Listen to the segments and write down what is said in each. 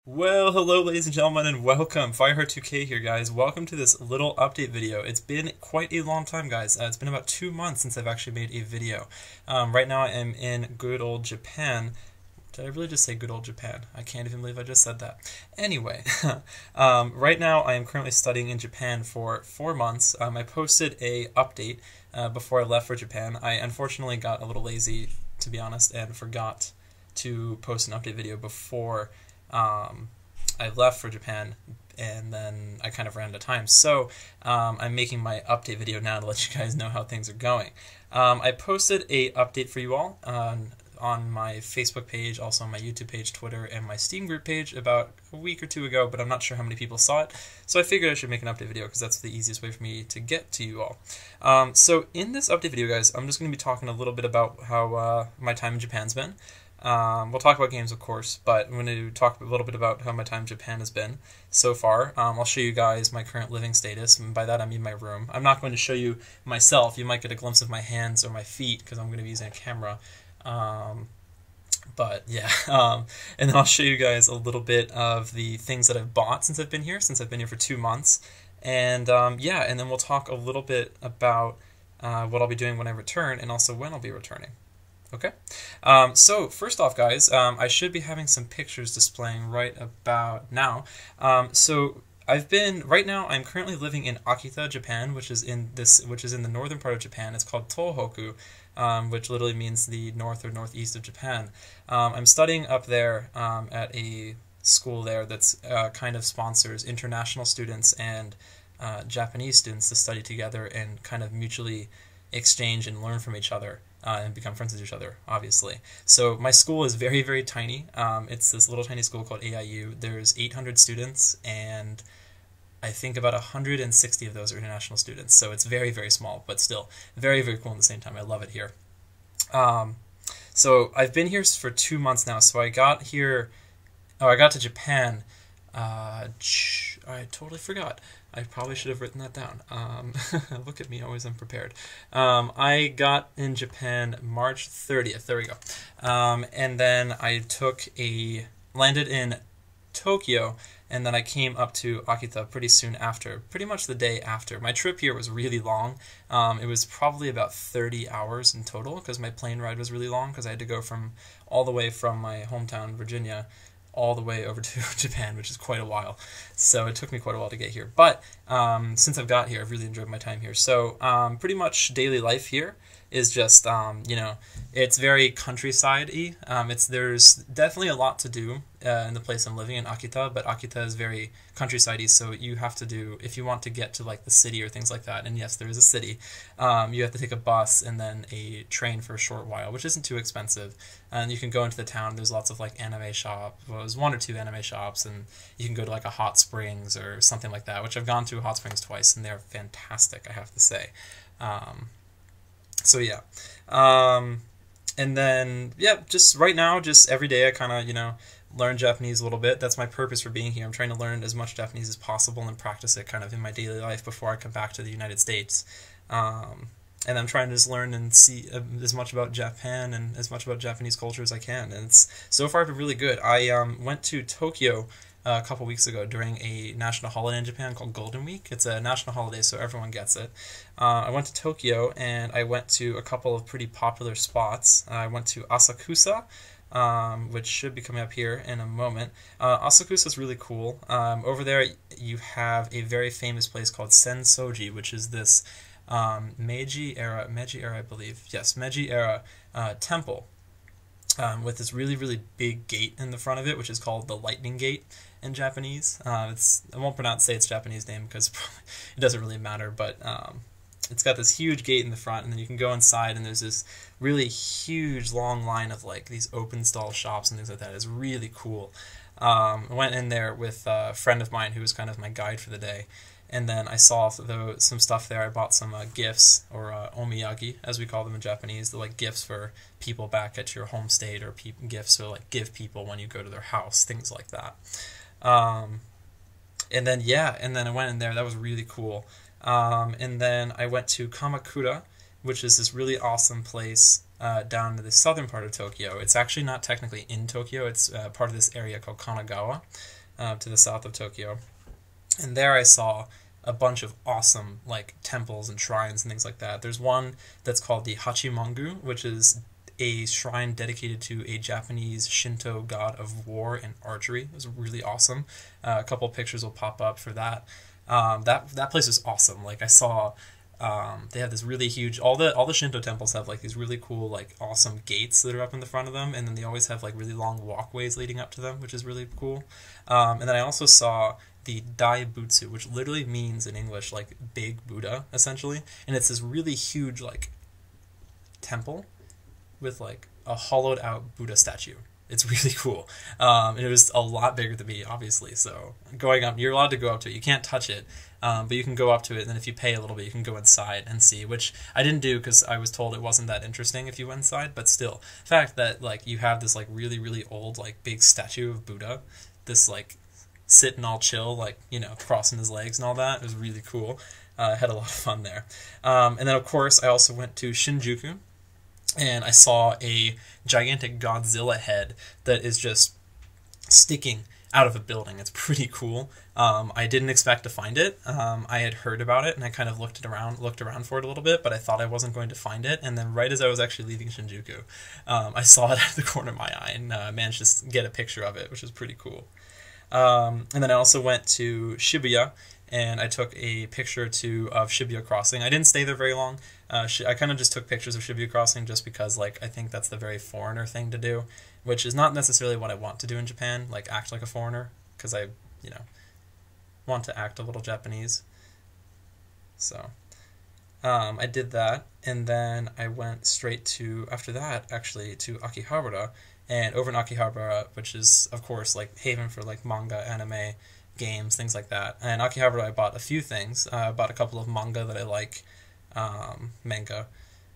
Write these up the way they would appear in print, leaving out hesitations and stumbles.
Well, hello ladies and gentlemen, and welcome. Fireheart2K here, guys. Welcome to this little update video. It's been quite a long time, guys. It's been about 2 months since I've actually made a video. Right now I am in good old Japan. Did I really just say good old Japan? I can't even believe I just said that. Anyway, right now I am currently studying in Japan for 4 months. I posted a update before I left for Japan. I unfortunately got a little lazy, to be honest, and forgot to post an update video before I left for Japan, and then I kind of ran out of time. So I'm making my update video now to let you guys know how things are going. I posted a update for you all on my Facebook page, also on my YouTube page, Twitter, and my Steam group page about a week or two ago, but I'm not sure how many people saw it. So I figured I should make an update video because that's the easiest way for me to get to you all. So in this update video, guys, I'm just going to be talking a little bit about how my time in Japan's been. We'll talk about games, of course, but I'm going to talk a little bit about how my time in Japan has been so far. I'll show you guys my current living status, and by that I mean my room. I'm not going to show you myself. You might get a glimpse of my hands or my feet because I'm going to be using a camera. But yeah, and then I'll show you guys a little bit of the things that I've bought since I've been here for 2 months. And yeah, and then we'll talk a little bit about what I'll be doing when I return and also when I'll be returning. Okay, so first off, guys, I should be having some pictures displaying right about now. So right now I'm currently living in Akita, Japan, which is in the northern part of Japan. It's called Tohoku, which literally means the north or northeast of Japan. I'm studying up there at a school there that's kind of sponsors international students and Japanese students to study together and kind of mutually exchange and learn from each other. And become friends with each other, obviously. So my school is very, very tiny. It's this little tiny school called AIU. There's 800 students, and I think about 160 of those are international students. So it's very, very small, but still very, very cool at the same time. I love it here. So I've been here for 2 months now. So I got here, I got to Japan. I totally forgot. I probably should have written that down. Look at me, always unprepared. I got in Japan March 30th. There we go. And then I landed in Tokyo, and then I came up to Akita pretty soon after, pretty much the day after. My trip here was really long. It was probably about 30 hours in total because my plane ride was really long because I had to go all the way from my hometown, Virginia, all the way over to Japan, which is quite a while. So it took me quite a while to get here. But since I've got here, I've really enjoyed my time here. So pretty much daily life here is just, it's very countryside-y. There's definitely a lot to do in the place I'm living in, Akita, but Akita is very countryside-y, so you have to do, if you want to get to like the city or things like that, and yes, there is a city, you have to take a bus and then a train for a short while, which isn't too expensive. And you can go into the town, there's lots of like anime shops, well, there's 1 or 2 anime shops, and you can go to like a hot springs or something like that, which I've gone to hot springs twice, and they're fantastic, I have to say. So yeah, and then yeah, just right now, just every day I kind of learn Japanese a little bit. That's my purpose for being here. I'm trying to learn as much Japanese as possible and practice it kind of in my daily life before I come back to the United States. And I'm trying to just learn and see as much about Japan and as much about Japanese culture as I can. And so far been really good. I went to Tokyo a couple weeks ago during a national holiday in Japan called Golden Week. It's a national holiday, so everyone gets it. I went to Tokyo, and I went to a couple of pretty popular spots. I went to Asakusa, which should be coming up here in a moment. Asakusa is really cool. Over there, you have a very famous place called Sensoji, which is this Meiji era, I believe. Yes, Meiji era temple. With this really, really big gate in the front of it, which is called the Lightning Gate in Japanese. I won't say its Japanese name because it doesn't really matter, but it's got this huge gate in the front, and then you can go inside, and there's this really huge, long line of like these open stall shops and things like that. It's really cool. I went in there with a friend of mine who was kind of my guide for the day. And then I saw some stuff there. I bought some gifts, or omiyagi, as we call them in Japanese. They're like gifts for people back at your home state, or gifts to like give people when you go to their house, things like that. And then I went in there. That was really cool. And then I went to Kamakura, which is this really awesome place down in the southern part of Tokyo. It's actually not technically in Tokyo. It's part of this area called Kanagawa, to the south of Tokyo. And there I saw a bunch of awesome like temples and shrines and things like that. There's one that's called the Hachimangu, which is a shrine dedicated to a Japanese Shinto god of war and archery. It was really awesome. A couple pictures will pop up for that. That place is awesome. Like I saw, they have this really huge. All the Shinto temples have like these really cool, like awesome gates that are up in the front of them, and then they always have like really long walkways leading up to them, which is really cool. And then I also saw the Daibutsu, which literally means in English like big Buddha, essentially, and it's this really huge like temple with like a hollowed out Buddha statue. It's really cool. And it was a lot bigger than me, obviously. So going up, you're allowed to go up to it. You can't touch it, but you can go up to it. And then if you pay a little bit, you can go inside and see, which I didn't do because I was told it wasn't that interesting if you went inside. But still, the fact that like you have this like really, really old like big statue of Buddha, this like sitting all chill, like, you know, crossing his legs and all that, it was really cool. I had a lot of fun there. And then of course I also went to Shinjuku, and I saw a gigantic Godzilla head that is just sticking out of a building. It's pretty cool. I didn't expect to find it. I had heard about it, and I kind of looked around for it a little bit, but I thought I wasn't going to find it. And then right as I was actually leaving Shinjuku, I saw it out of the corner of my eye, and managed to get a picture of it, which was pretty cool. And then I also went to Shibuya, and I took a picture or two of Shibuya Crossing. I didn't stay there very long. I kind of just took pictures of Shibuya Crossing just because, like, I think that's the very foreigner thing to do, which is not necessarily what I want to do in Japan, like, act like a foreigner, because I, you know, want to act a little Japanese. So, I did that, and then I went straight to, after that, actually, to Akihabara, and over in Akihabara, which is, of course, like, haven for, like, manga, anime, games, things like that. And Akihabara, I bought a few things. I bought a couple of manga that I like, manga.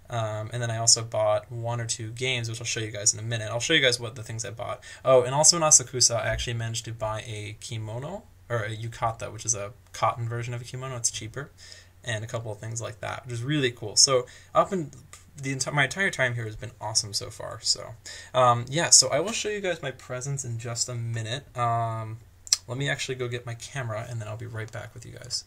And then I also bought one or two games, which I'll show you guys in a minute. I'll show you guys what the things I bought. Oh, and also in Asakusa, I actually managed to buy a kimono, or a yukata, which is a cotton version of a kimono. It's cheaper. And a couple of things like that, which is really cool. So up in my entire time here has been awesome so far. So yeah, so I will show you guys my presents in just a minute. Let me actually go get my camera, and then I'll be right back with you guys.